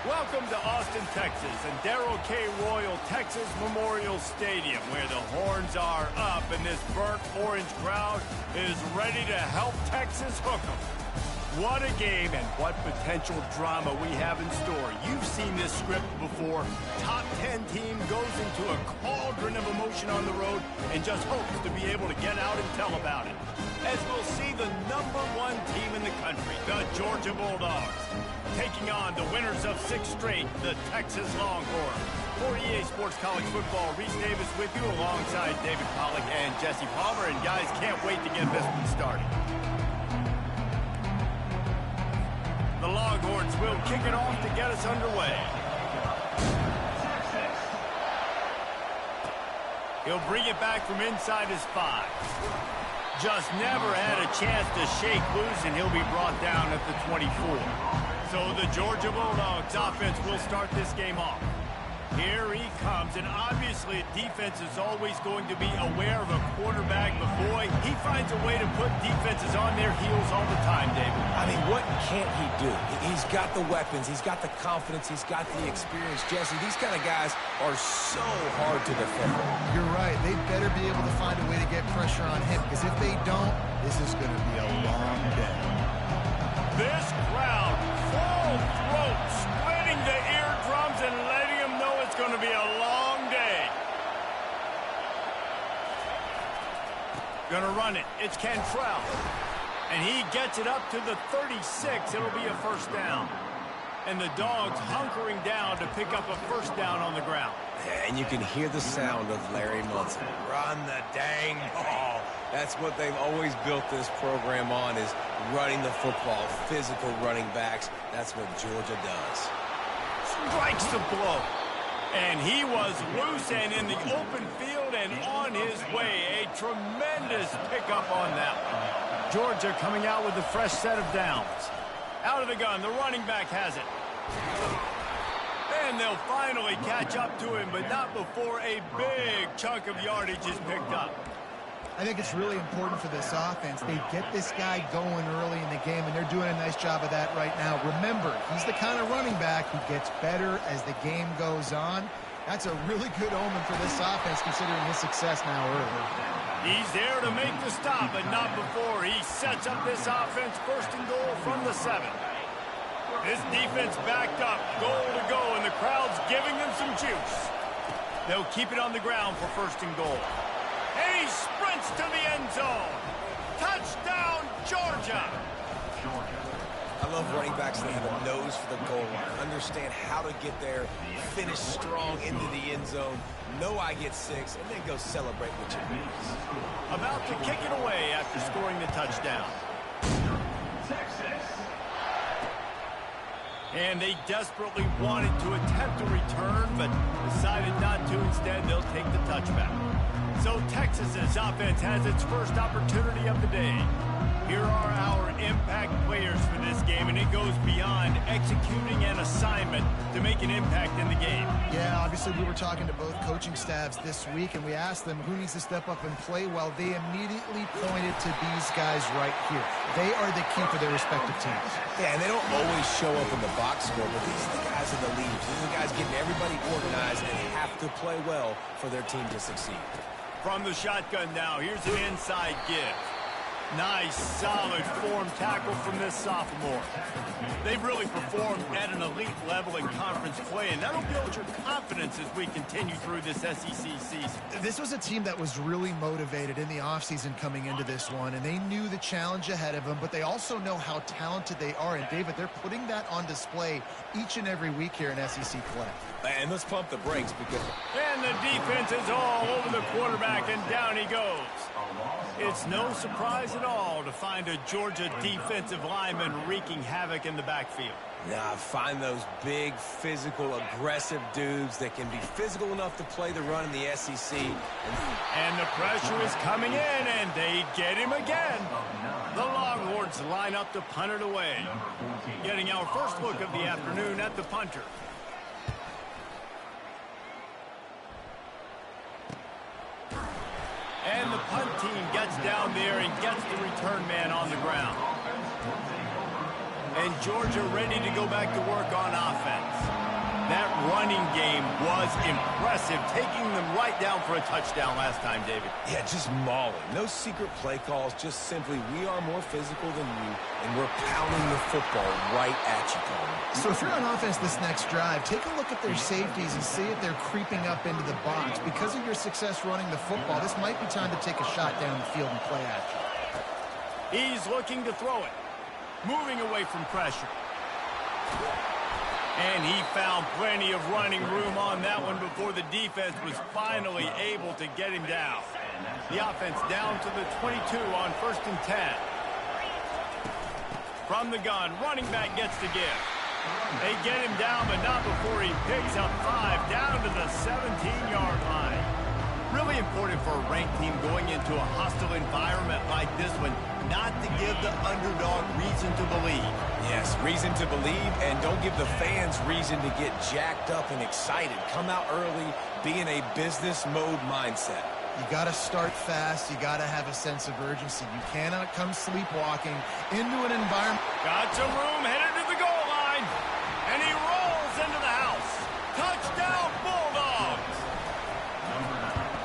Welcome to Austin, Texas, and Darrell K. Royal Texas Memorial Stadium, where the horns are up and this burnt orange crowd is ready to help Texas hook 'em. What a game and what potential drama we have in store. You've seen this script before. Top 10 team goes into a cauldron of emotion on the road and just hopes to be able to get out and tell about it. As we'll see the #1 team in the country, the Georgia Bulldogs, taking on the winners of 6 straight, the Texas Longhorns. For EA Sports College Football, Reese Davis with you alongside David Pollack and Jesse Palmer. And guys, can't wait to get this one started. The Longhorns will kick it off to get us underway. He'll bring it back from inside his 5. Just never had a chance to shake loose, and he'll be brought down at the 24. So the Georgia Bulldogs offense will start this game off. Here he comes, and obviously defense is always going to be aware of a quarterback, but boy, he finds a way to put defenses on their heels all the time, David. I mean, what can't he do? He's got the weapons, he's got the confidence, he's got the experience. Jesse, these kind of guys are so hard to defend. You're right. They better be able to find a way to get pressure on him, because if they don't, this is going to be a long day. This crowd, full throat, splitting the eardrums and letting them know it's going to be a long day. Gonna run it. It's Cantrell. And he gets it up to the 36. It'll be a first down. And the Dogs hunkering down to pick up a first down on the ground. And you can hear the sound of Larry Munson. Run the dang ball. That's what they've always built this program on, is running the football, physical running backs. That's what Georgia does. Strikes the blow. And he was loose and in the open field and on his way. A tremendous pickup on that one. Georgia coming out with a fresh set of downs. Out of the gun, the running back has it. And they'll finally catch up to him, but not before a big chunk of yardage is picked up. I think it's really important for this offense. They get this guy going early in the game, and they're doing a nice job of that right now. Remember, he's the kind of running back who gets better as the game goes on. That's a really good omen for this offense, considering his success now early. He's there to make the stop, but not before he sets up this offense first and goal from the 7. This defense backed up, goal to go, and the crowd's giving them some juice. They'll keep it on the ground for first and goal. And he sprints to the end zone. Touchdown, Georgia. I love running backs that have a nose for the goal line, understand how to get there, finish strong into the end zone, know I get 6, and then go celebrate with your mates. About to kick it away after scoring the touchdown. And they desperately wanted to attempt a return, but decided not to. Instead, they'll take the touchback. So Texas's offense has its first opportunity of the day. Here are our impact players for this game, and it goes beyond executing an assignment to make an impact in the game. Yeah, obviously we were talking to both coaching staffs this week, and we asked them who needs to step up and play well. They immediately pointed to these guys right here. They are the key for their respective teams. Yeah, and they don't always show up in the box score, but these are the guys in the leaders. These are the guys getting everybody organized and have to play well for their team to succeed. From the shotgun now, here's an inside give. Nice, solid form tackle from this sophomore. They've really performed at an elite level in conference play, and that'll build your confidence as we continue through this SEC season. This was a team that was really motivated in the offseason coming into this one, and they knew the challenge ahead of them, but they also know how talented they are. And, David, they're putting that on display each and every week here in SEC play. And let's pump the brakes because... And the defense is all over the quarterback, and down he goes. It's no surprise at all to find a Georgia defensive lineman wreaking havoc in the backfield. Nah, find those big, physical, aggressive dudes that can be physical enough to play the run in the SEC. And the pressure is coming in, and they get him again. The Longhorns line up to punt it away. Getting our first look of the afternoon at the punter. And the punt team gets down there and gets the return man on the ground. And Georgia ready to go back to work on offense. That running game was impressive, taking them right down for a touchdown last time, David. Yeah, just mauling. No secret play calls, just simply we are more physical than you, and we're pounding the football right at you, Coleman. So if you're on offense this next drive, take a look at their safeties and see if they're creeping up into the box. Because of your success running the football, this might be time to take a shot down the field and play action. He's looking to throw it, moving away from pressure. And he found plenty of running room on that one before the defense was finally able to get him down. The offense down to the 22 on 1st and 10. From the gun, running back gets the give. They get him down, but not before he picks up 5 down to the 17-yard line. Really important for a ranked team going into a hostile environment like this one not to give the underdog reason to believe. Yes, reason to believe, and don't give the fans reason to get jacked up and excited. Come out early, be in a business mode mindset. You got to start fast. You got to have a sense of urgency. You cannot come sleepwalking into an environment. Got some room, headed to the goal line, and he rolls into the house. Touchdown, Bulldogs!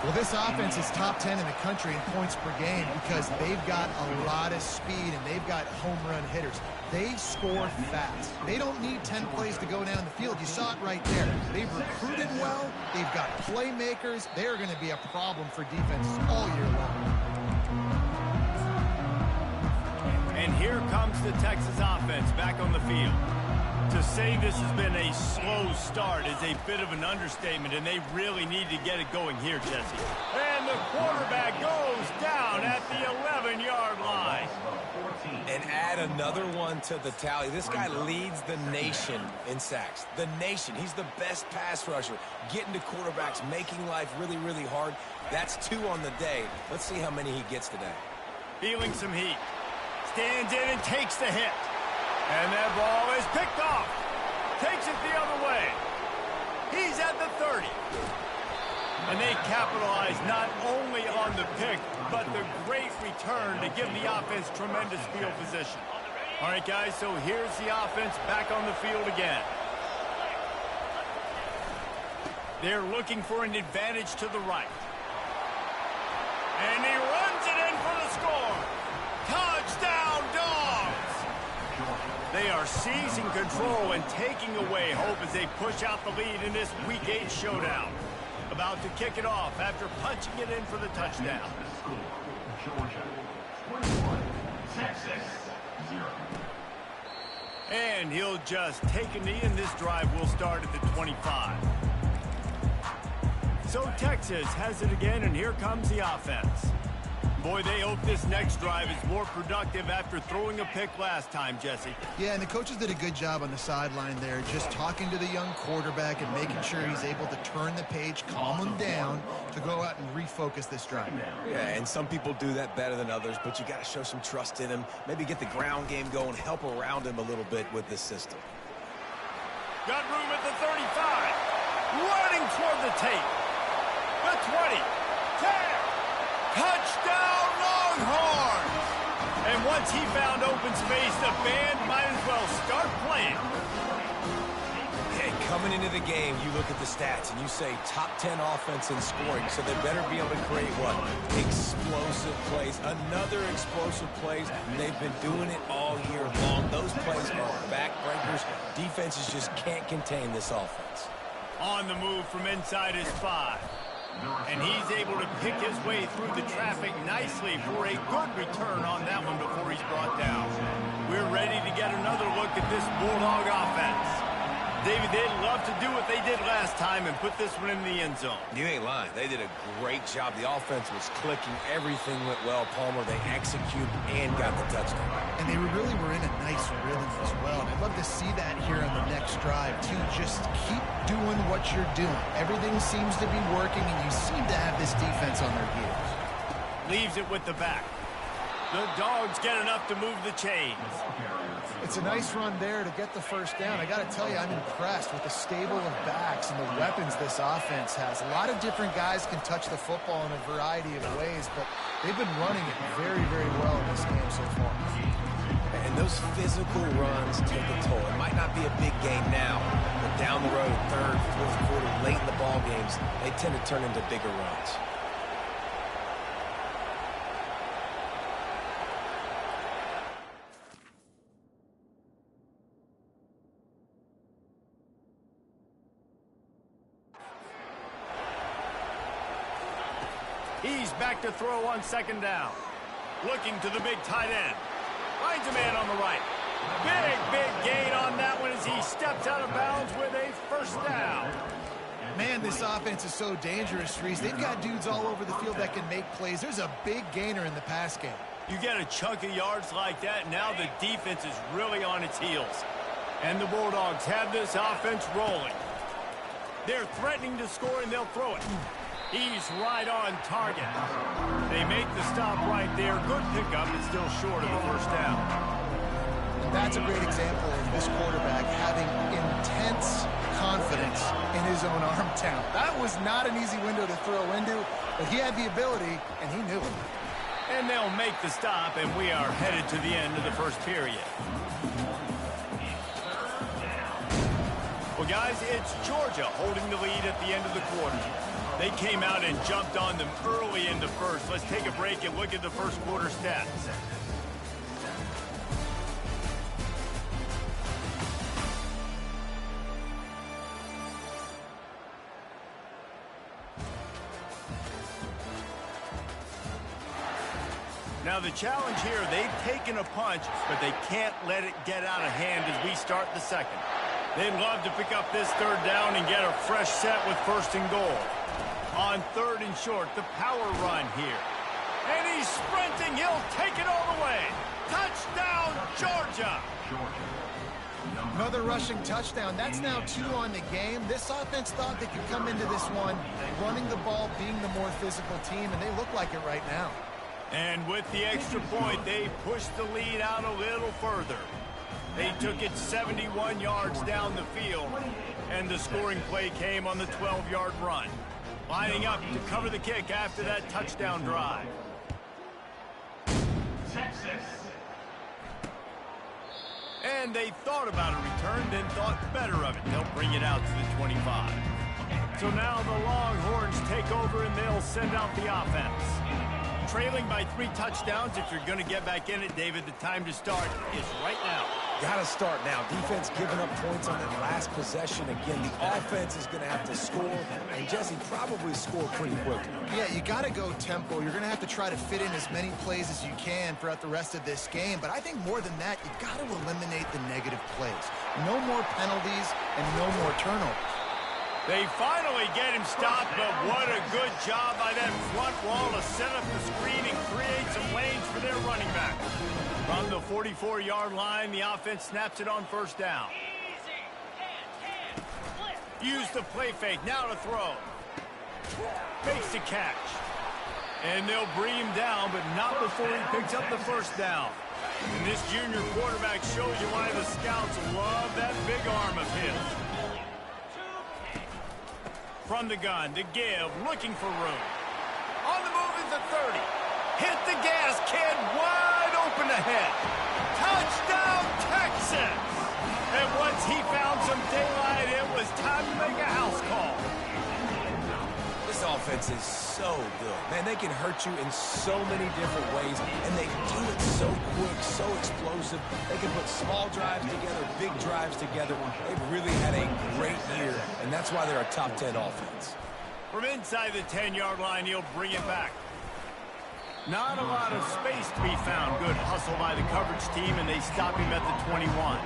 Well, this offense is top 10 in the country in points per game because they've got a lot of speed and they've got home run hitters. They score fast. They don't need 10 plays to go down the field. You saw it right there. They've recruited well. They've got playmakers. They're going to be a problem for defenses all year long. And here comes the Texas offense back on the field. To say this has been a slow start is a bit of an understatement, and they really need to get it going here, Jesse. And the quarterback goes down at the 11-yard line. And add another one to the tally. This guy leads the nation in sacks. The nation. He's the best pass rusher. Getting to quarterbacks, making life really, really hard. That's 2 on the day. Let's see how many he gets today. Feeling some heat. Stands in and takes the hit. And that ball is picked off. Takes it the other way. He's at the 30. And they capitalize not only on the pick, but the great return to give the offense tremendous field position. All right, guys, so here's the offense back on the field again. They're looking for an advantage to the right. And he runs it in for the score. Touchdown, Dogs! They are seizing control and taking away hope as they push out the lead in this Week 8 showdown. About to kick it off after punching it in for the touchdown. Georgia, 21, Texas, 0. And he'll just take a knee, and this drive will start at the 25. So Texas has it again, and here comes the offense. Boy, they hope this next drive is more productive after throwing a pick last time, Jesse. Yeah, and the coaches did a good job on the sideline there, just talking to the young quarterback and making sure he's able to turn the page, calm him down to go out and refocus this drive. Yeah, and some people do that better than others, but you got to show some trust in him. Maybe get the ground game going, help around him a little bit with this system. Got room at the 35. Running toward the tape. The 20. 10. Touchdown, Longhorns! And once he found open space, the band might as well start playing. Hey, coming into the game, you look at the stats and you say top 10 offense in scoring, so they better be able to create what? Explosive plays. Another explosive plays. They've been doing it all year long. Those plays are backbreakers. Defenses just can't contain this offense. On the move from inside his 5. And he's able to pick his way through the traffic nicely for a good return on that one before he's brought down. We're ready to get another look at this Bulldog offense. David, they'd love to do what they did last time and put this one in the end zone. You ain't lying. They did a great job. The offense was clicking. Everything went well, Palmer. They executed and got the touchdown. And they really were in a nice rhythm as well. And I'd love to see that here on the next drive, too. Just keep doing what you're doing. Everything seems to be working, and you seem to have this defense on their heels. Leaves it with the back. The Dogs get enough to move the chains. It's a nice run there to get the first down. I got to tell you, I'm impressed with the stable of backs and the weapons this offense has. A lot of different guys can touch the football in a variety of ways, but they've been running it very, very well in this game so far. And And those physical runs take a toll. It might not be a big game now, but down the road, third, fourth quarter, late in the ball games, they tend to turn into bigger runs. He's back to throw on second down. Looking to the big tight end. Finds a man on the right. Big gain on that one as he steps out of bounds with a first down. Man, this offense is so dangerous, Reese. They've got dudes all over the field that can make plays. There's a big gainer in the pass game. You get a chunk of yards like that, now the defense is really on its heels. And the Bulldogs have this offense rolling. They're threatening to score, and they'll throw it. He's right on target. They make the stop right there. Good pickup, but still short of the first down. That's a great example of this quarterback having intense confidence in his own arm talent. That was not an easy window to throw into, but he had the ability, and he knew it. And they'll make the stop, and we are headed to the end of the first period. Well, guys, it's Georgia holding the lead at the end of the quarter. They came out and jumped on them early in the first. Let's take a break and look at the first quarter stats. Now the challenge here, they've taken a punch, but they can't let it get out of hand as we start the second. They'd love to pick up this third down and get a fresh set with first and goal. On third and short, the power run here. And he's sprinting. He'll take it all the way. Touchdown, Georgia. Another rushing touchdown. That's now 2 on the game. This offense thought they could come into this one running the ball, being the more physical team, and they look like it right now. And with the extra point, they pushed the lead out a little further. They took it 71 yards down the field, and the scoring play came on the 12-yard run. Lining up to cover the kick after that touchdown drive. Texas. And they thought about a return, then thought better of it. They'll bring it out to the 25. So now the Longhorns take over, and they'll send out the offense. Trailing by 3 touchdowns. If you're going to get back in it, David, the time to start is right now. Gotta start now. Defense giving up points on that last possession. Again, the offense is going to have to score, and Jesse probably score pretty quickly. Yeah, you got to go tempo. You're going to have to try to fit in as many plays as you can throughout the rest of this game. But I think more than that, you got to eliminate the negative plays. No more penalties and no more turnovers. They finally get him stopped, but what a good job by that front wall to set up the screen and create some lanes for their running back. From the 44-yard line, the offense snaps it on first down. Use the play fake, now to throw. Fakes the catch. And they'll bring him down, but not before he picks up the first down. And this junior quarterback shows you why the scouts love that big arm of his. From the gun to give, looking for room. On the move is the 30. Hit the gas, kid, wide open ahead. Touchdown, Texas! And once he found some daylight, it was time to make a house call. This offense is so good. Man, they can hurt you in so many different ways, and they do it so quick, so explosive. They can put small drives together, big drives together. They've really had a great year, and that's why they're a top 10 offense. From inside the 10-yard line, he'll bring it back. Not a lot of space to be found. Good hustle by the coverage team, and they stop him at the 21.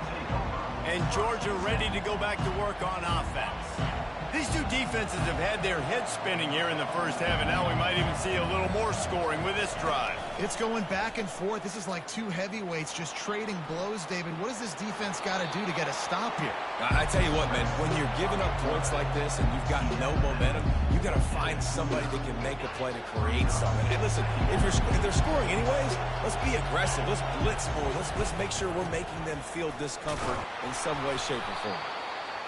And Georgia ready to go back to work on offense. These two defenses have had their heads spinning here in the first half, and now we might even see a little more scoring with this drive. It's going back and forth. This is like two heavyweights just trading blows, David. What does this defense got to do to get a stop here? I tell you what, man, when you're giving up points like this and you've got no momentum, you got to find somebody that can make a play to create something. And listen, if they're scoring anyways, let's be aggressive. Let's blitz more. Let's make sure we're making them feel discomfort in some way, shape, or form.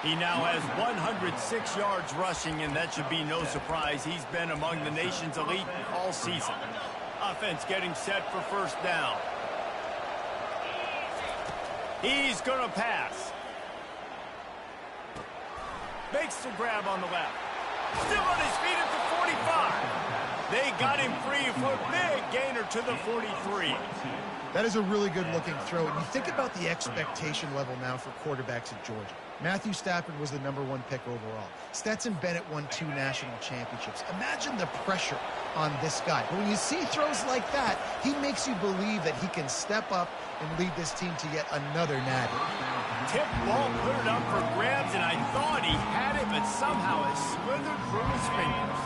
He now has 106 yards rushing, and that should be no surprise. He's been among the nation's elite all season. Offense getting set for first down. He's going to pass. Makes the grab on the left. Still on his feet at the 45. They got him free for a big gainer to the 43. That is a really good-looking throw. And you think about the expectation level now for quarterbacks at Georgia. Matthew Stafford was the #1 pick overall. Stetson Bennett won 2 national championships. Imagine the pressure on this guy. But when you see throws like that, he makes you believe that he can step up and lead this team to yet another natty. Tip ball, put it up for grabs, and I thought he had it, but somehow it slithered through his fingers.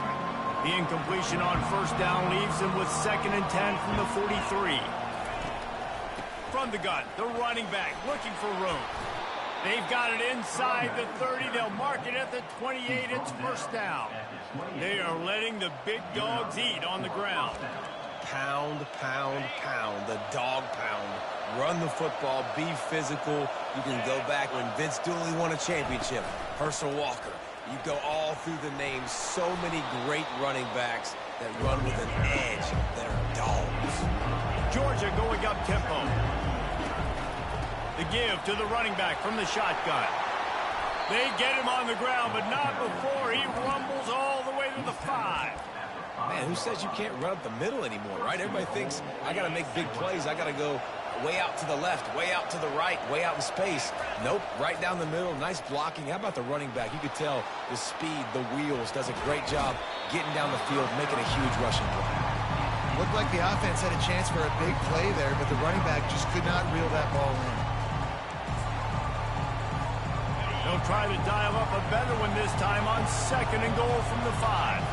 The incompletion on first down leaves him with 2nd and 10 from the 43. From the gun, the running back looking for room. They've got it inside the 30. They'll mark it at the 28. It's first down. They are letting the big dogs eat on the ground. Pound, pound, pound. The dog pound. Run the football. Be physical. You can go back when Vince Dooley won a championship. Herschel Walker. You go all through the names. So many great running backs that run with an edge that are dogs. Georgia going up tempo. The give to the running back from the shotgun. They get him on the ground, but not before he rumbles all the way to the 5. Man, who says you can't run up the middle anymore, right? Everybody thinks I got to make big plays. I got to go way out to the left, way out to the right, way out in space. Nope, right down the middle. Nice blocking. How about the running back? You could tell the speed, the wheels, does a great job getting down the field, making a huge rushing play. Looked like the offense had a chance for a big play there, but the running back just could not reel that ball in. They'll try to dial up a better one this time on 2nd and goal from the 5.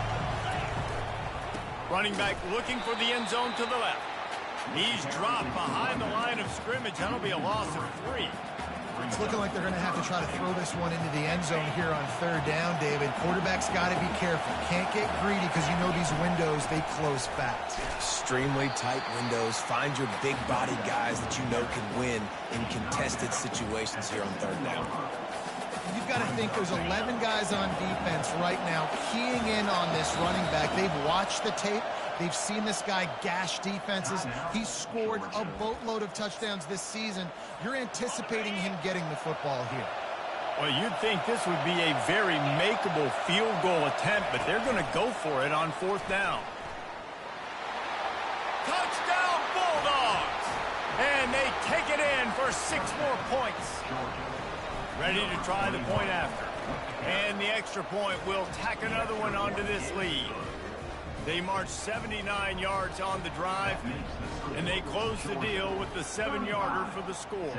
Running back looking for the end zone to the left. He's dropped behind the line of scrimmage. That'll be a loss of 3. It's looking like they're going to have to try to throw this one into the end zone here on 3rd down, David. Quarterback's got to be careful. Can't get greedy because you know these windows, they close fast. Extremely tight windows. Find your big body guys that you know can win in contested situations here on 3rd down. You've got to think there's 11 guys on defense right now keying in on this running back. They've watched the tape. They've seen this guy gash defenses. He's scored a boatload of touchdowns this season. You're anticipating him getting the football here. Well, you'd think this would be a very makeable field goal attempt, but they're going to go for it on 4th down. Touchdown, Bulldogs! And they take it in for 6 more points. Ready to try the point after. And the extra point will tack another one onto this lead. They march 79 yards on the drive, and they close the deal with the 7-yarder for the score.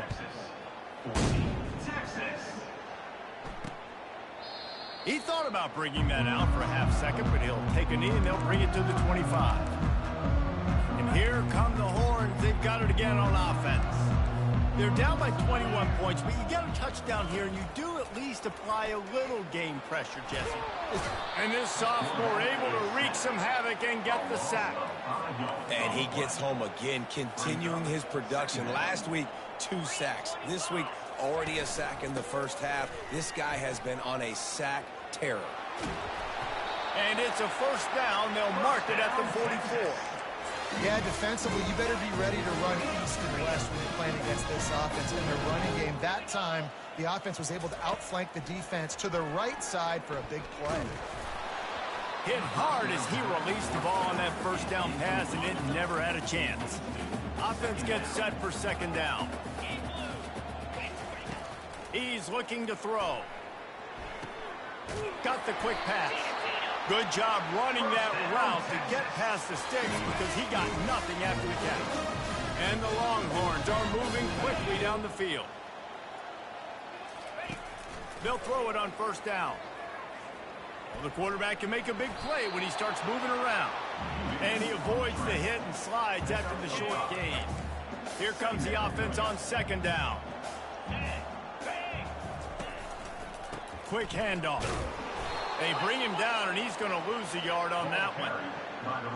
He thought about bringing that out for a half second, but he'll take a knee and they'll bring it to the 25. And here come the Horns. They've got it again on offense. They're down by 21 points, but you get a touchdown here, and you do at least apply a little game pressure, Jesse. And this sophomore able to wreak some havoc and get the sack. And he gets home again, continuing his production. Last week, 2 sacks. This week, already a sack in the first half. This guy has been on a sack terror. And it's a first down. They'll mark it at the 44. Yeah, defensively, you better be ready to run east and west when you're playing against this offense in their running game. That time, the offense was able to outflank the defense to the right side for a big play. Hit hard as he released the ball on that first down pass, and it never had a chance. Offense gets set for 2nd down. He's looking to throw. Got the quick pass. Good job running that route to get past the sticks because he got nothing after the catch. And the Longhorns are moving quickly down the field. They'll throw it on 1st down. Well, the quarterback can make a big play when he starts moving around. And he avoids the hit and slides after the short gain. Here comes the offense on 2nd down. Quick handoff. They bring him down, and he's going to lose a yard on that one.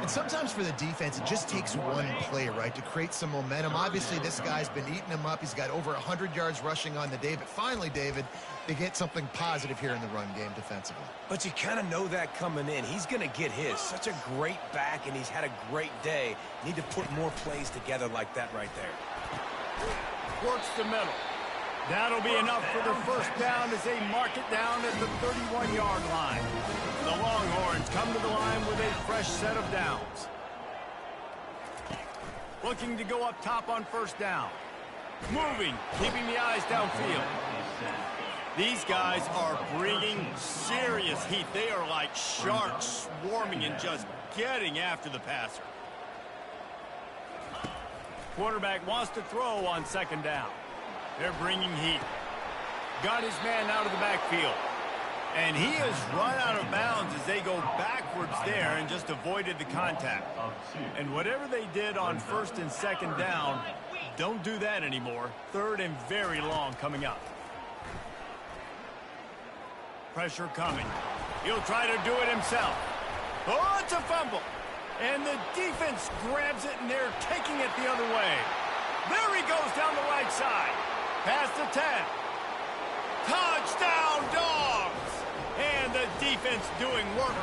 And sometimes for the defense, it just takes one play, right, to create some momentum. Obviously, this guy's been eating him up. He's got over 100 yards rushing on the day. But finally, David, they get something positive here in the run game defensively. But you kind of know that coming in. He's going to get his. Such a great back, and he's had a great day. Need to put more plays together like that right there. Works the middle. That'll be enough for the first down as they mark it down at the 31-yard line. The Longhorns come to the line with a fresh set of downs. Looking to go up top on first down. Moving, keeping the eyes downfield. These guys are bringing serious heat. They are like sharks swarming and just getting after the passer. Quarterback wants to throw on second down. They're bringing heat. Got his man out of the backfield. And he has run out of bounds as they go backwards there and just avoided the contact. And whatever they did on first and second down, don't do that anymore. Third and very long coming up. Pressure coming. He'll try to do it himself. Oh, it's a fumble. And the defense grabs it, and they're taking it the other way. There he goes down the right side. Past the 10. Touchdown, Dogs! And the defense doing work.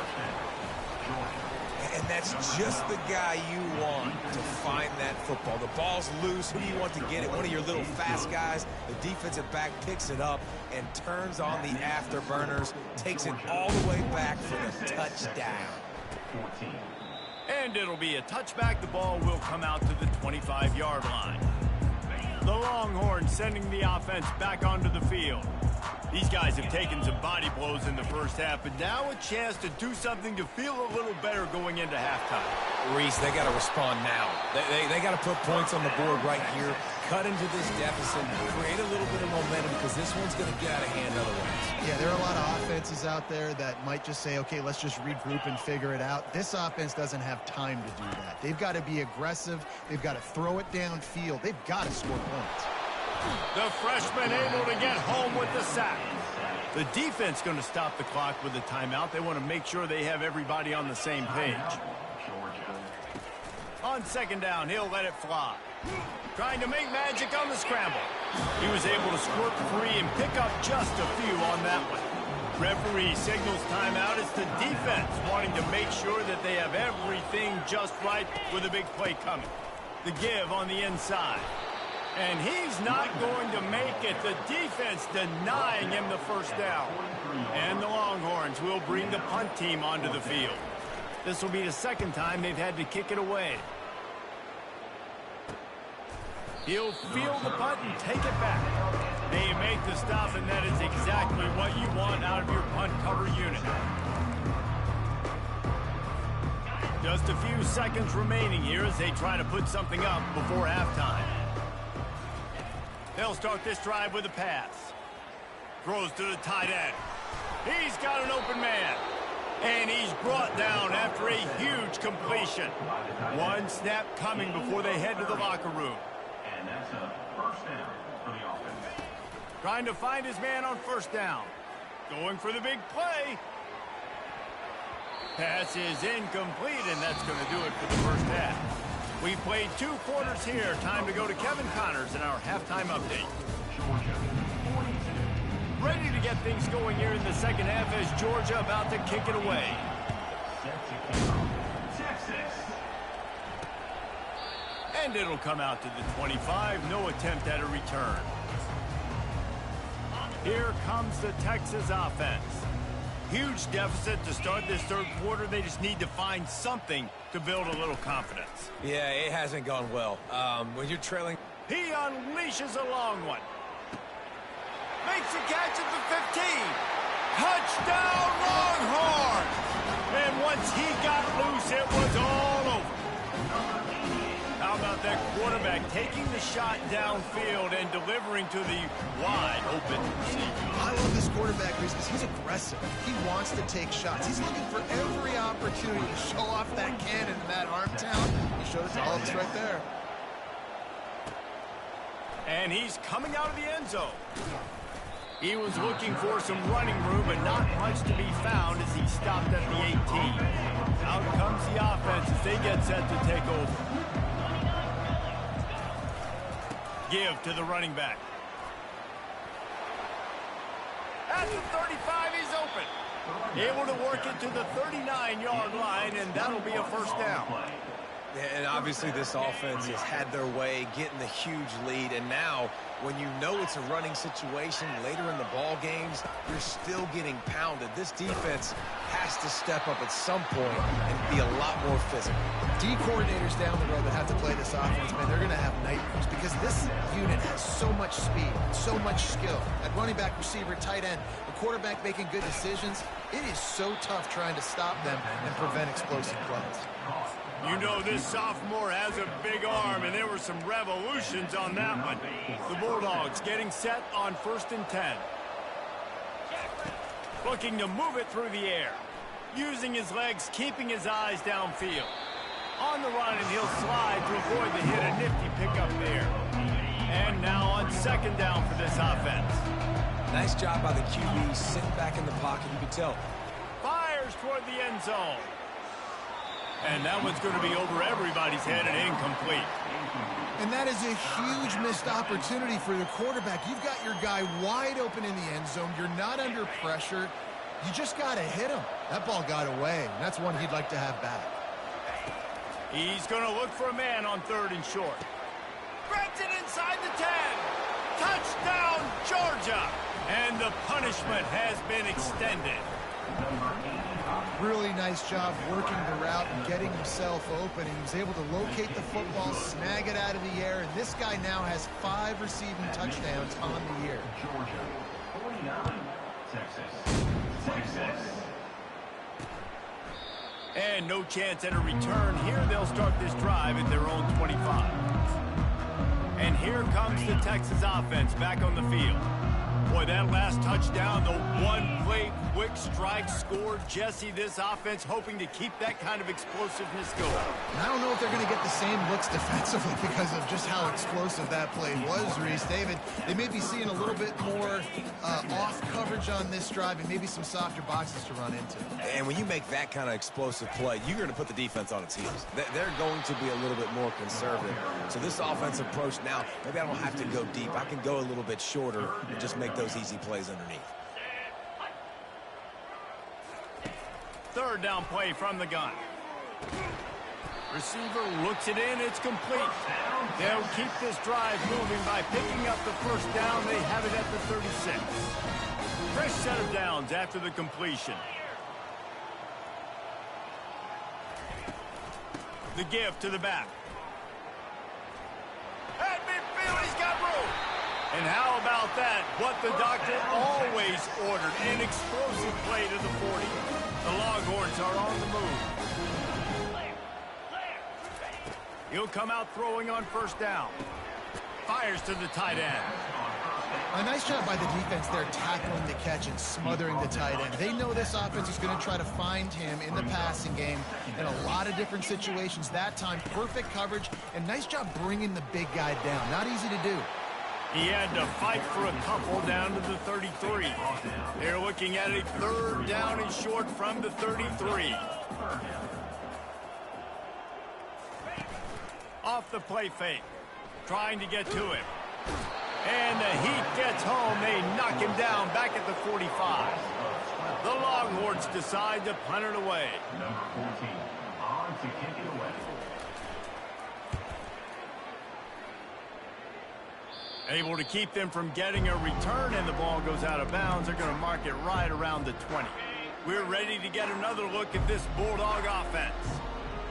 And that's just the guy you want to find that football. The ball's loose. Who do you want to get it? One of your little fast guys. The defensive back picks it up and turns on the afterburners, takes it all the way back for the touchdown. And it'll be a touchback. The ball will come out to the 25-yard line. The Longhorns sending the offense back onto the field. These guys have taken some body blows in the first half, but now a chance to do something to feel a little better going into halftime. Reese, they got to respond now. They got to put points on the board right here, cut into this deficit, create a little bit of momentum because this one's going to get out of hand otherwise. Yeah, there are a lot of offenses out there that might just say, okay, let's just regroup and figure it out. This offense doesn't have time to do that. They've got to be aggressive. They've got to throw it downfield. They've got to score points. The freshman able to get home with the sack. The defense going to stop the clock with a timeout. They want to make sure they have everybody on the same page. On second down, he'll let it fly. Trying to make magic on the scramble. He was able to squirt free and pick up just a few on that one. Referee signals timeout. It's the defense wanting to make sure that they have everything just right with a big play coming. The give on the inside. And he's not going to make it. The defense denying him the first down. And the Longhorns will bring the punt team onto the field. This will be the second time they've had to kick it away. He'll field the punt and take it back. They make the stop, and that is exactly what you want out of your punt cover unit. Just a few seconds remaining here as they try to put something up before halftime. They'll start this drive with a pass. Throws to the tight end. He's got an open man. And he's brought down after a huge completion. One snap coming before they head to the locker room. And that's a first down for the offense. Trying to find his man on first down. Going for the big play. Pass is incomplete, and that's going to do it for the first half. We played 2 quarters here. Time to go to Kevin Connors in our halftime update. Georgia, 42. Ready to get things going here in the second half as Georgia about to kick it away. Set to kick off, Texas. And it'll come out to the 25. No attempt at a return. Here comes the Texas offense. Huge deficit to start this third quarter. They just need to find something to build a little confidence. Yeah, it hasn't gone well. When you're trailing... He unleashes a long one. Makes a catch at the 15. Touchdown, Longhorns! And once he got loose, it was all over. How about that quarterback taking the shot downfield and delivering to the wide open receiver? I love this quarterback because he's aggressive. He wants to take shots. He's looking for every opportunity to show off that cannon and that arm talent. He showed it to all of us right there. And he's coming out of the end zone. He was looking for some running room, but not much to be found as he stopped at the 18. Out comes the offense as they get set to take over. Give to the running back. At the 35, he's open. Able to work it to the 39-yard line, and that'll be a first down. And obviously this offense has had their way, getting the huge lead. And now, when you know it's a running situation later in the ball games, you're still getting pounded. This defense has to step up at some point and be a lot more physical. D coordinators down the road that have to play this offense, man, they're going to have nightmares because this unit has so much speed, so much skill. At running back, receiver, tight end, the quarterback making good decisions, it is so tough trying to stop them and prevent explosive plays. You know this sophomore has a big arm, and there were some revolutions on that one. The Bulldogs getting set on 1st and 10. Looking to move it through the air. Using his legs, keeping his eyes downfield. On the run, and he'll slide to avoid the hit. A nifty pickup there. And now on 2nd down for this offense. Nice job by the QB, sitting back in the pocket. You can tell. Fires toward the end zone. And that one's going to be over everybody's head and incomplete. And that is a huge missed opportunity for the quarterback. You've got your guy wide open in the end zone. You're not under pressure. You just got to hit him. That ball got away, and that's one he'd like to have back. He's going to look for a man on 3rd and short. Grabs it inside the 10. Touchdown, Georgia. And the punishment has been extended. Really nice job working the route and getting himself open. He was able to locate the football, snag it out of the air, and this guy now has 5 receiving touchdowns on the year. Georgia 49, Texas 26. And no chance at a return here. They'll start this drive at their own 25. And here comes the Texas offense back on the field. Boy, that last touchdown, the one-play quick strike scored. Jesse, this offense hoping to keep that kind of explosiveness going. And I don't know if they're going to get the same looks defensively because of just how explosive that play was, Reese. David, they may be seeing a little bit more off coverage on this drive and maybe some softer boxes to run into. And when you make that kind of explosive play, you're going to put the defense on its heels. They're going to be a little bit more conservative. So this offensive approach now, maybe I don't have to go deep. I can go a little bit shorter and just make those easy plays underneath. 3rd down play from the gun. Receiver looks it in. It's complete. They'll keep this drive moving by picking up the 1st down. They have it at the 36. Fresh set of downs after the completion. The give to the back. At midfield, he's got room. And how about that? What the doctor always ordered. An explosive play to the 40. The Longhorns are on the move. He'll come out throwing on 1st down. Fires to the tight end. A nice job by the defense there tackling the catch and smothering the tight end. They know this offense is going to try to find him in the passing game in a lot of different situations. That time, perfect coverage, and nice job bringing the big guy down. Not easy to do. He had to fight for a couple down to the 33. They're looking at a 3rd down and short from the 33. Off the play fake. Trying to get to him. And the heat gets home. They knock him down back at the 45. The Longhorns decide to punt it away. Number 14 on to kick it away. Able to keep them from getting a return, and the ball goes out of bounds. They're going to mark it right around the 20. We're ready to get another look at this Bulldog offense.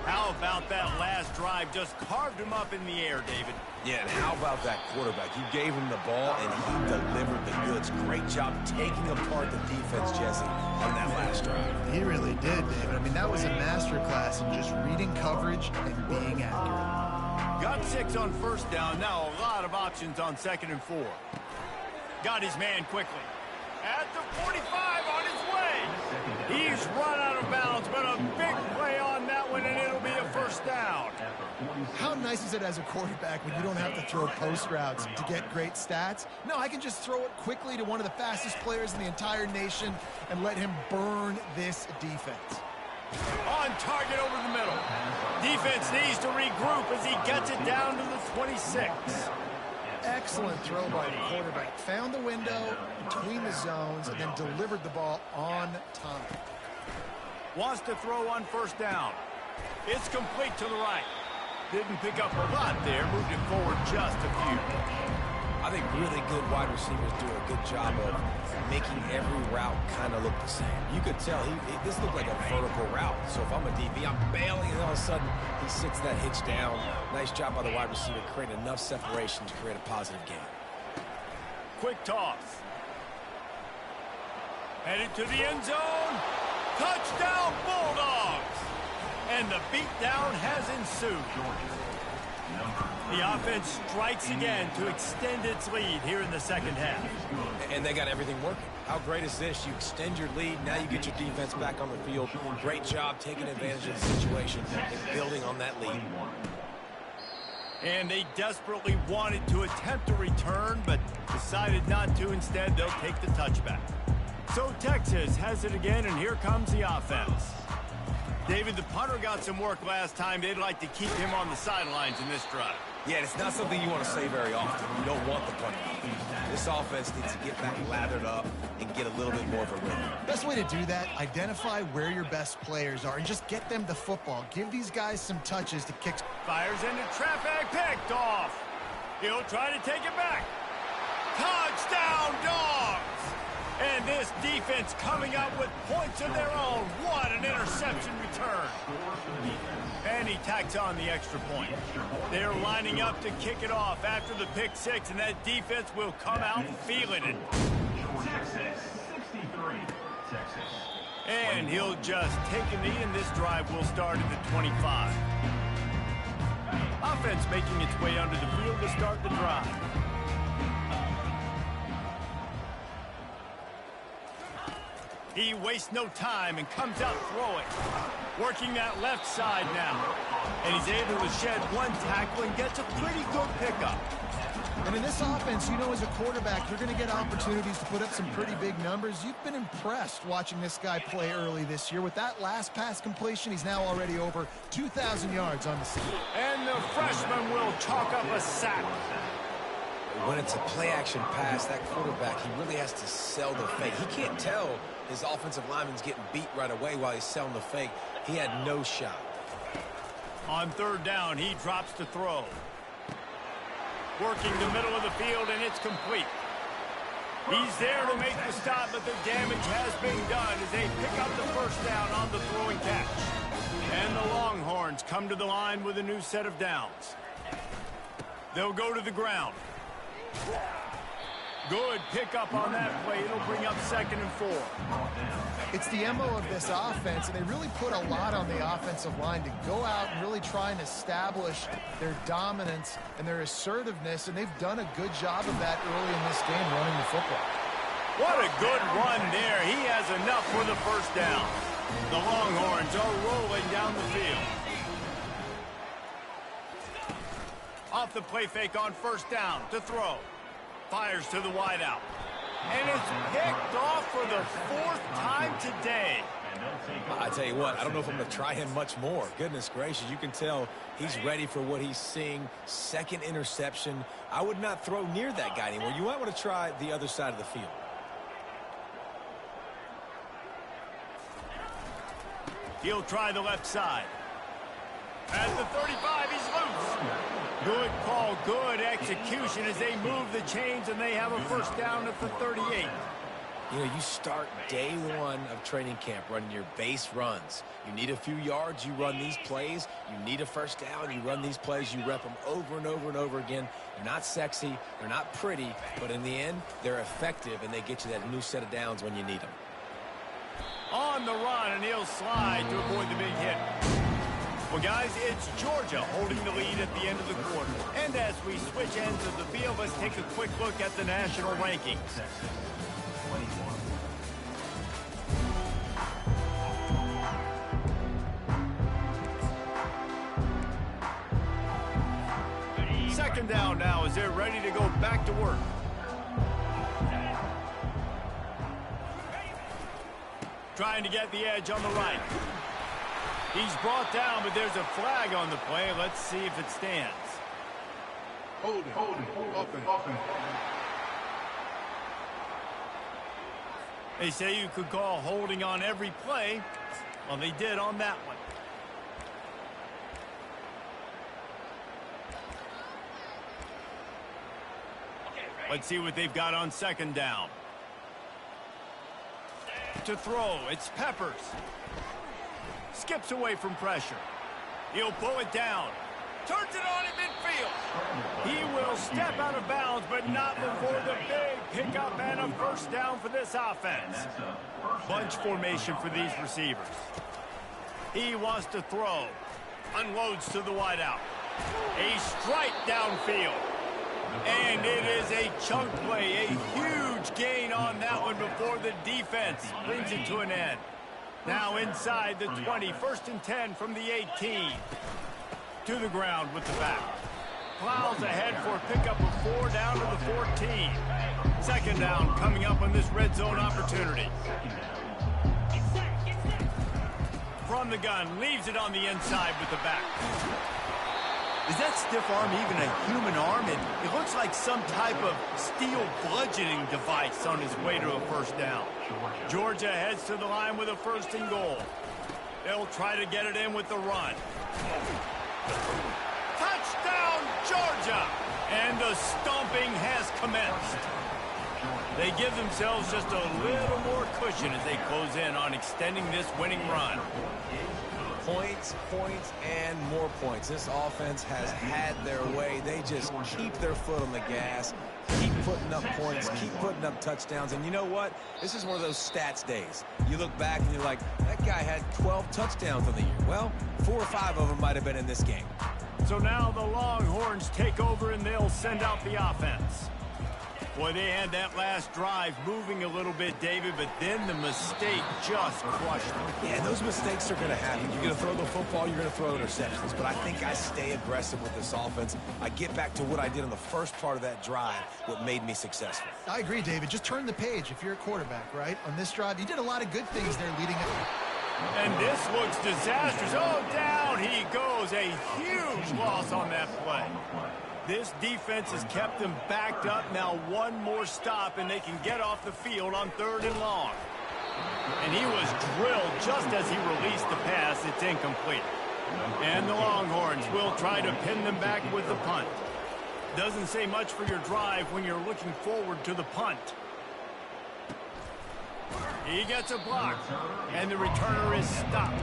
How about that last drive? Just carved him up in the air, David. Yeah, and how about that quarterback? You gave him the ball, and he delivered the goods. Great job taking apart the defense, Jesse, on that last drive. He really did, David. I mean, that was a masterclass in just reading coverage and being accurate. Got 6 on 1st down. Now a lot of options on 2nd and 4. Got his man quickly. At the 45 on his way. He's run out of bounds, but a big play on that one, and it'll be a 1st down. How nice is it as a quarterback when you don't have to throw post routes to get great stats? No, I can just throw it quickly to one of the fastest players in the entire nation and let him burn this defense. On target over the middle. Defense needs to regroup as he gets it down to the 26. Excellent throw by the quarterback. Found the window between the zones and then delivered the ball on time. Wants to throw on 1st down. It's complete to the right. Didn't pick up a lot there, moved it forward just a few. I think really good wide receivers do a good job of making every route kind of look the same. You could tell this looked like a vertical route. So if I'm a DB, I'm bailing, and all of a sudden he sits that hitch down. Nice job by the wide receiver to create enough separation to create a positive gain. Quick toss. Headed to the end zone. Touchdown, Bulldogs! And the beatdown has ensued. The offense strikes again to extend its lead here in the second half. And they got everything working. How great is this? You extend your lead, now you get your defense back on the field. Great job taking advantage of the situation and building on that lead. And they desperately wanted to attempt a return, but decided not to. Instead, they'll take the touchback. So Texas has it again, and here comes the offense. David, the punter got some work last time. They'd like to keep him on the sidelines in this drive. Yeah, it's not something you want to say very often. You don't want the punter. This offense needs to get back lathered up and get a little bit more of a rhythm. Best way to do that, identify where your best players are and just get them the football. Give these guys some touches to kick. Fires into traffic, picked off. He'll try to take it back. Touchdown, Dogs! And this defense coming up with points of their own. What an interception return. And he tacks on the extra point. They're lining up to kick it off after the pick six, and that defense will come out feeling it. And he'll just take a knee, and this drive will start at the 25. Offense making its way under the field to start the drive. He wastes no time and comes out throwing. Working that left side now. And he's able to shed one tackle and gets a pretty good pickup. And in this offense, you know, as a quarterback, you're going to get opportunities to put up some pretty big numbers. You've been impressed watching this guy play early this year. With that last pass completion, he's now already over 2,000 yards on the season. And the freshman will chalk up a sack. When it's a play-action pass, that quarterback, he really has to sell the fake. He can't tell his offensive lineman's getting beat right away while he's selling the fake. He had no shot. On third down, he drops to throw. Working the middle of the field, and it's complete. He's there to make the stop, but the damage has been done as they pick up the first down on the throwing catch. And the Longhorns come to the line with a new set of downs. They'll go to the ground. Good pickup on that play. It'll bring up 2nd and 4. It's the MO of this offense, and they really put a lot on the offensive line to go out and really try and establish their dominance and their assertiveness, and they've done a good job of that early in this game running the football. What a good run there. He has enough for the first down. The Longhorns are rolling down the field. Off the play fake on first down to throw. Fires to the wideout. And it's picked off for the 4th time today. I tell you what, I don't know if I'm going to try him much more. Goodness gracious, you can tell he's ready for what he's seeing. 2nd interception. I would not throw near that guy anymore. You might want to try the other side of the field. He'll try the left side. At the 35, he's loose. Good call, good execution as they move the chains, and they have a first down at the 38. You know, you start day one of training camp running your base runs. You need a few yards, you run these plays. You need a first down, you run these plays. You rep them over and over and over again. They're not sexy, they're not pretty, but in the end, they're effective, and they get you that new set of downs when you need them. On the run, and he'll slide to avoid the big hit. Well, guys, it's Georgia holding the lead at the end of the quarter. And as we switch ends of the field, let's take a quick look at the national rankings. Second down now as they're ready to go back to work. Trying to get the edge on the right. He's brought down, but there's a flag on the play. Let's see if it stands. Holding. They say you could call holding on every play. Well, they did on that one. Let's see what they've got on second down. To throw, it's Peppers. Skips away from pressure. He'll pull it down. Turns it on in midfield. He will step out of bounds, but not before the big pickup and a first down for this offense. Bunch formation for these receivers. He wants to throw. Unloads to the wideout. A strike downfield. And it is a chunk play, a huge gain on that one before the defense brings it to an end. Now inside the 20, 1st and 10 from the 18. To the ground with the back. Plows ahead for a pickup of 4 down to the 14. Second down coming up on this red zone opportunity. From the gun, leaves it on the inside with the back. Is that stiff arm even a human arm? It looks like some type of steel bludgeoning device on his way to a first down. Georgia heads to the line with a 1st and goal. They'll try to get it in with the run. Touchdown, Georgia! And the stomping has commenced. They give themselves just a little more cushion as they close in on extending this winning run. Points, points, and more points. This offense has had their way. They just keep their foot on the gas, keep putting up points, keep putting up touchdowns. And you know what? This is one of those stats days. You look back and you're like, that guy had 12 touchdowns on the year. Well, 4 or 5 of them might have been in this game. So now the Longhorns take over and they'll send out the offense. Boy, they had that last drive moving a little bit, David, but then the mistake just crushed them. Yeah, those mistakes are going to happen. You're going to throw the football, you're going to throw interceptions. But I think I stay aggressive with this offense. I get back to what I did in the first part of that drive, what made me successful. I agree, David. Just turn the page if you're a quarterback, right? On this drive, you did a lot of good things there leading up. And this looks disastrous. Oh, down he goes. A huge loss on that play. This defense has kept them backed up. Now one more stop, and they can get off the field on 3rd and long. And he was drilled just as he released the pass. It's incomplete. And the Longhorns will try to pin them back with the punt. Doesn't say much for your drive when you're looking forward to the punt. He gets a block, and the returner is stopped.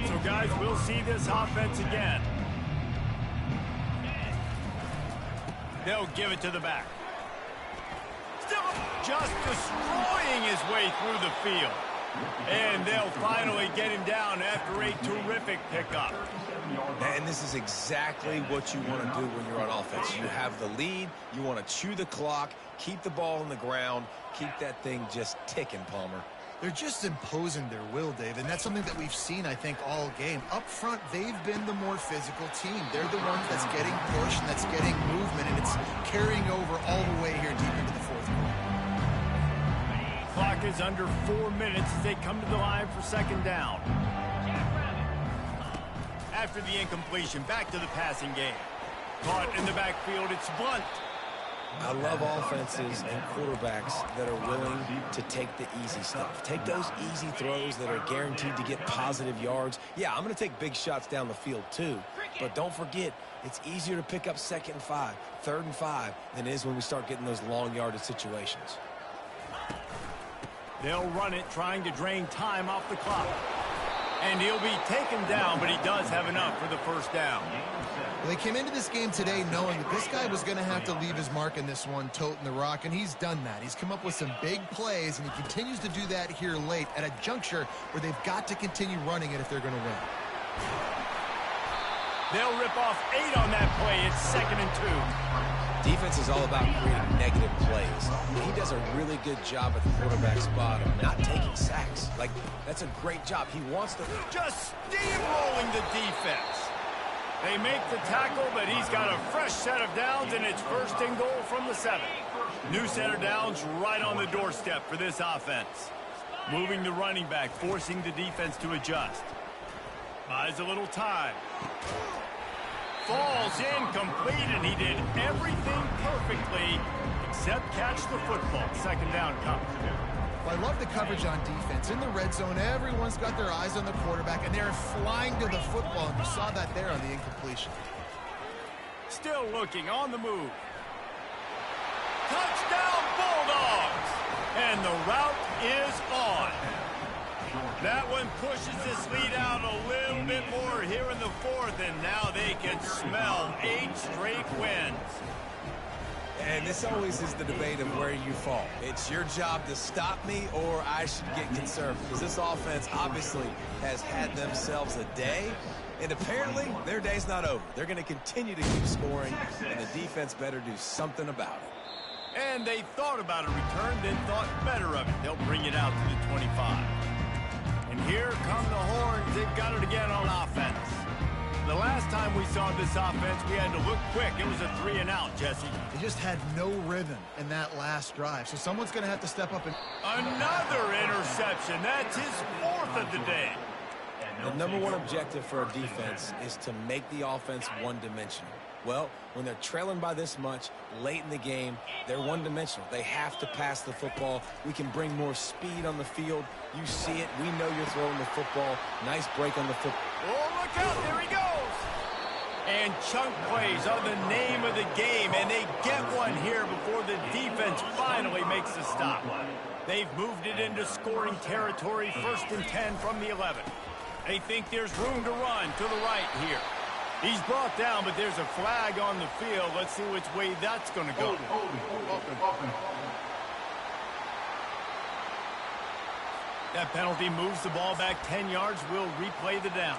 So, guys, we'll see this offense again. They'll give it to the back. Still just destroying his way through the field. And they'll finally get him down after a terrific pickup. And this is exactly what you want to do when you're on offense. You have the lead, you want to chew the clock, keep the ball on the ground, keep that thing just ticking, Palmer. They're just imposing their will, Dave, and that's something that we've seen, I think, all game. Up front, they've been the more physical team. They're the ones that's getting pushed and that's getting movement, and it's carrying over all the way here deep into the 4th quarter. Clock is under 4 minutes as they come to the line for second down. After the incompletion, back to the passing game. Caught in the backfield, it's Blunt. I love offenses and quarterbacks that are willing to take the easy stuff. Take those easy throws that are guaranteed to get positive yards. Yeah, I'm going to take big shots down the field too, but don't forget, it's easier to pick up 2nd and 5, 3rd and 5 than it is when we start getting those long yardage situations. They'll run it, trying to drain time off the clock. And he'll be taken down, but he does have enough for the first down. Well, they came into this game today knowing that this guy was going to have to leave his mark in this one, toting the rock, and he's done that. He's come up with some big plays, and he continues to do that here late at a juncture where they've got to continue running it if they're going to win. They'll rip off 8 on that play. It's 2nd and 2. Defense is all about creating negative plays. He does a really good job at the quarterback spot of not taking sacks. Like, that's a great job. He wants to... Just steamrolling the defense. They make the tackle, but he's got a fresh set of downs, and it's 1st and goal from the 7. New set of downs right on the doorstep for this offense. Moving the running back, forcing the defense to adjust. Buys a little time. Falls incomplete, and he did everything perfectly except catch the football. 2nd down comes. Well, I love the coverage on defense. In the red zone, everyone's got their eyes on the quarterback, and they're flying to the football, and you saw that there on the incompletion. Still looking on the move. Touchdown Bulldogs! And the route is on. That one pushes this lead out a little bit more here in the fourth, and now they can smell 8 straight wins. And this always is the debate of where you fall. It's your job to stop me, or I should get conservative. Because this offense obviously has had themselves a day, and apparently their day's not over. They're going to continue to keep scoring, and the defense better do something about it. And they thought about a return, then thought better of it. They'll bring it out to the 25. And here come the Horns. They've got it again on offense. The last time we saw this offense, we had to look quick. It was a 3-and-out, Jesse. They just had no rhythm in that last drive, so someone's going to have to step up and... Another interception. That's his 4th of the day. The number one objective for our defense is to make the offense one-dimensional. Well, when they're trailing by this much late in the game, they're one-dimensional. They have to pass the football. We can bring more speed on the field. You see it. We know you're throwing the football. Nice break on the football. Oh, look out. There he goes. And chunk plays are the name of the game, and they get one here before the defense finally makes the stop. They've moved it into scoring territory, 1st and 10 from the 11. They think there's room to run to the right here. He's brought down, but there's a flag on the field. Let's see which way that's going to go. That penalty moves the ball back 10 yards. We'll replay the down.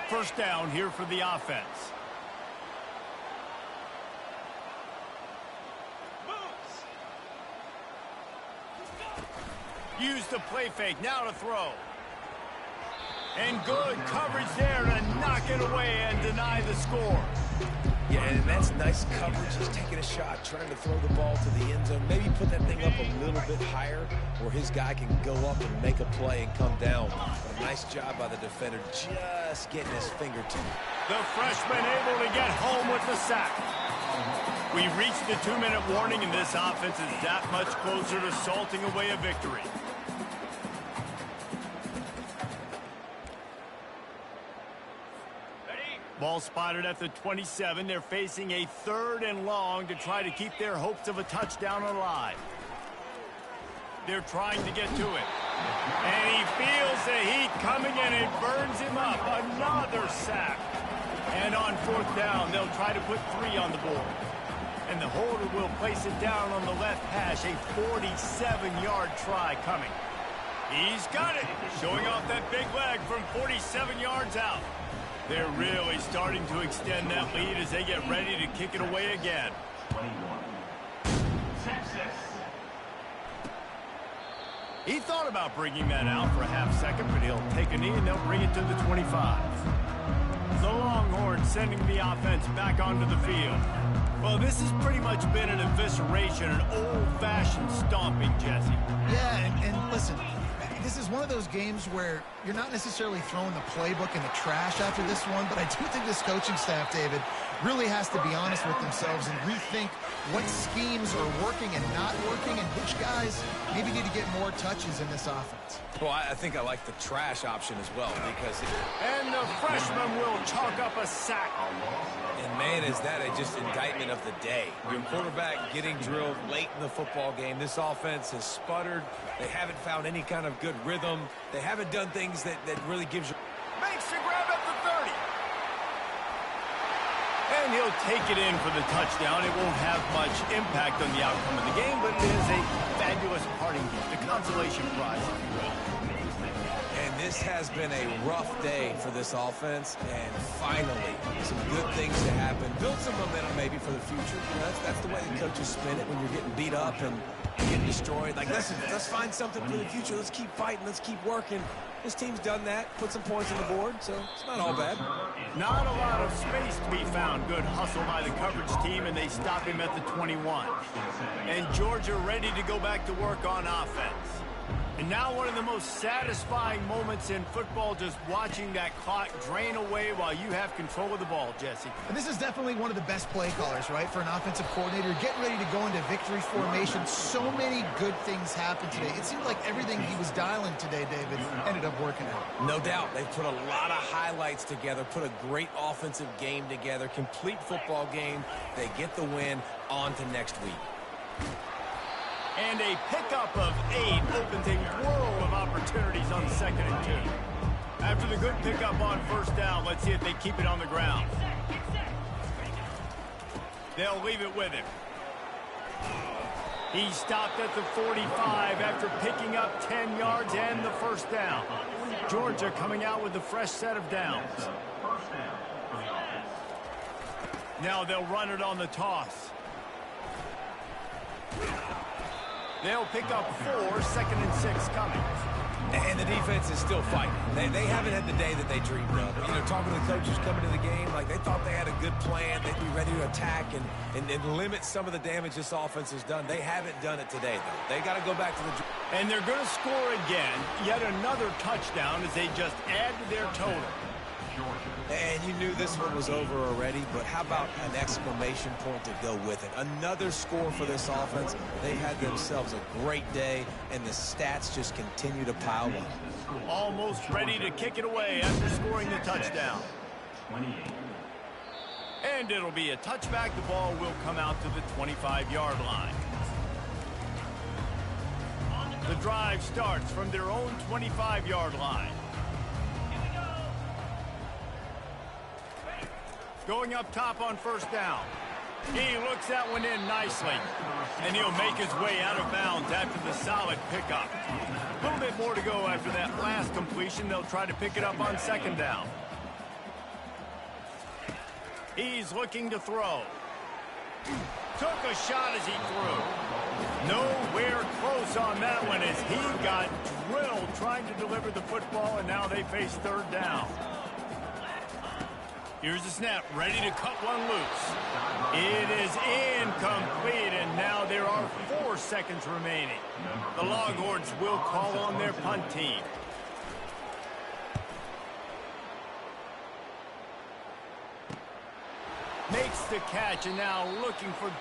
1st down here for the offense. Use the play fake. Now to throw. And good coverage there to knock it away and deny the score. Yeah, and that's nice coverage. He's taking a shot, trying to throw the ball to the end zone. Maybe put that thing up a little bit higher where his guy can go up and make a play and come down. But a nice job by the defender just getting his finger to it. The freshman able to get home with the sack. We reached the 2-minute warning, and this offense is that much closer to salting away a victory. Ball spotted at the 27. They're facing a 3rd and long to try to keep their hopes of a touchdown alive. They're trying to get to it. And he feels the heat coming and it burns him up. Another sack. And on 4th down, they'll try to put 3 on the board. And the holder will place it down on the left hash. A 47-yard try coming. He's got it. Showing off that big leg from 47 yards out. They're really starting to extend that lead as they get ready to kick it away again. 21. Texas. He thought about bringing that out for a half second, but he'll take a knee and they'll bring it to the 25. The Longhorns sending the offense back onto the field. Well, this has pretty much been an evisceration, an old-fashioned stomping, Jesse. Yeah, and listen, this is one of those games where you're not necessarily throwing the playbook in the trash after this one, but I do think this coaching staff, David, really has to be honest with themselves and rethink what schemes are working and not working and which guys maybe need to get more touches in this offense. Well, I think I like the trash option as well because... And the freshman will chalk up a sack. And man, is that just indictment of the day. Your quarterback getting drilled late in the football game. This offense has sputtered. They haven't found any kind of good rhythm. They haven't done things that really gives you... Makes the grab at the 30. And he'll take it in for the touchdown. It won't have much impact on the outcome of the game, but it is a fabulous parting gift, a consolation prize, if you will. And this has been a rough day for this offense, and finally, some good things to happen. Build some momentum maybe for the future. You know, that's the way the coaches spin it when you're getting beat up and getting destroyed. Like, listen, let's find something for the future. Let's keep fighting. Let's keep working. This team's done that, put some points on the board, so it's not all bad. Not a lot of space to be found. Good hustle by the coverage team, and they stop him at the 21. And Georgia ready to go back to work on offense. And now one of the most satisfying moments in football, just watching that clock drain away while you have control of the ball, Jesse. And this is definitely one of the best play callers, right, for an offensive coordinator. Getting ready to go into victory formation. So many good things happened today. It seemed like everything he was dialing today, David, ended up working out. No doubt. They've put a lot of highlights together, put a great offensive game together, complete football game. They get the win. On to next week. And a pickup of 8 opens a world of opportunities on 2nd and 2. After the good pickup on 1st down, let's see if they keep it on the ground. They'll leave it with him. He stopped at the 45 after picking up 10 yards and the 1st down. Georgia coming out with a fresh set of downs. Now they'll run it on the toss. They'll pick up 4, 2nd and 6 coming. And the defense is still fighting. They haven't had the day that they dreamed of. You know, talking to the coaches coming to the game, like they thought they had a good plan. They'd be ready to attack and limit some of the damage this offense has done. They haven't done it today, though. They got to go back to the... And they're going to score again. Yet another touchdown as they just add to their total. And you knew this one was over already, but how about an exclamation point to go with it? Another score for this offense. They had themselves a great day, and the stats just continue to pile up. Almost ready to kick it away after scoring the touchdown. And it'll be a touchback. The ball will come out to the 25-yard line. The drive starts from their own 25-yard line. Going up top on 1st down. He looks that one in nicely. And he'll make his way out of bounds after the solid pickup. A little bit more to go after that last completion. They'll try to pick it up on 2nd down. He's looking to throw. Took a shot as he threw. Nowhere close on that one as he got drilled trying to deliver the football, and now they face 3rd down. Here's the snap, ready to cut one loose. It is incomplete, and now there are 4 seconds remaining. The Longhorns will call on their punt team. Makes the catch, and now looking for